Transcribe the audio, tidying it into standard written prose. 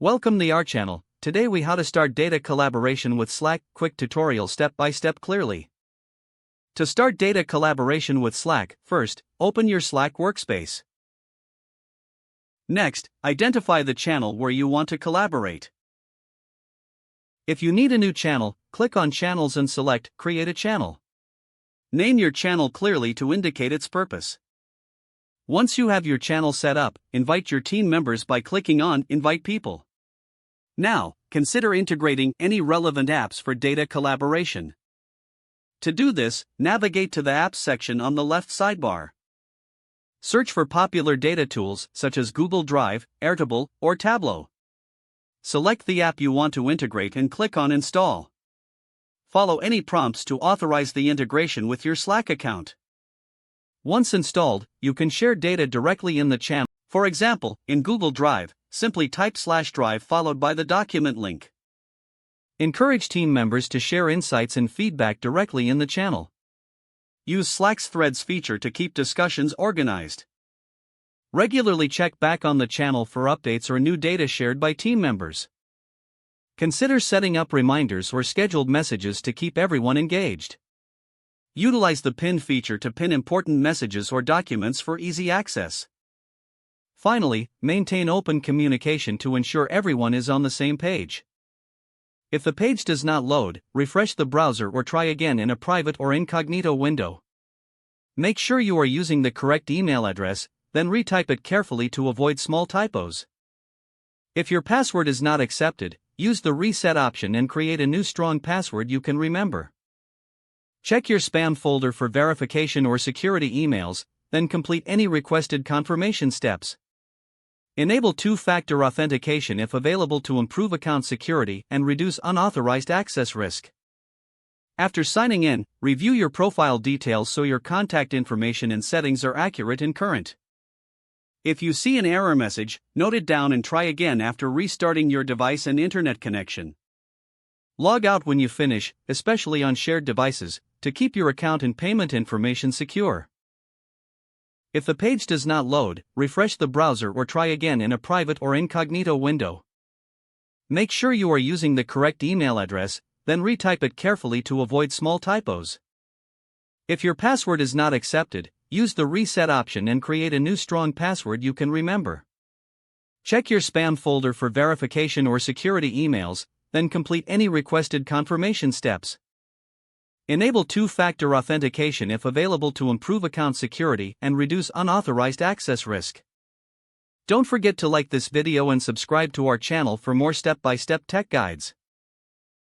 Welcome to our channel. Today we how to start data collaboration with Slack, quick tutorial step by step clearly. To start data collaboration with Slack, first, open your Slack workspace. Next, identify the channel where you want to collaborate. If you need a new channel, click on Channels and select Create a Channel. Name your channel clearly to indicate its purpose. Once you have your channel set up, invite your team members by clicking on Invite People. Now, consider integrating any relevant apps for data collaboration. To do this, navigate to the Apps section on the left sidebar. Search for popular data tools such as Google Drive, Airtable, or Tableau. Select the app you want to integrate and click on Install. Follow any prompts to authorize the integration with your Slack account. Once installed, you can share data directly in the channel. For example, in Google Drive, simply type /drive followed by the document link. Encourage team members to share insights and feedback directly in the channel. Use Slack's Threads feature to keep discussions organized. Regularly check back on the channel for updates or new data shared by team members. Consider setting up reminders or scheduled messages to keep everyone engaged. Utilize the pin feature to pin important messages or documents for easy access. Finally, maintain open communication to ensure everyone is on the same page. If the page does not load, refresh the browser or try again in a private or incognito window. Make sure you are using the correct email address, then retype it carefully to avoid small typos. If your password is not accepted, use the reset option and create a new strong password you can remember. Check your spam folder for verification or security emails, then complete any requested confirmation steps. Enable two-factor authentication if available to improve account security and reduce unauthorized access risk. After signing in, review your profile details so your contact information and settings are accurate and current. If you see an error message, note it down and try again after restarting your device and internet connection. Log out when you finish, especially on shared devices, to keep your account and payment information secure. If the page does not load, refresh the browser or try again in a private or incognito window. Make sure you are using the correct email address, then retype it carefully to avoid small typos. If your password is not accepted, use the reset option and create a new strong password you can remember. Check your spam folder for verification or security emails, then complete any requested confirmation steps. Enable two-factor authentication if available to improve account security and reduce unauthorized access risk. Don't forget to like this video and subscribe to our channel for more step-by-step tech guides.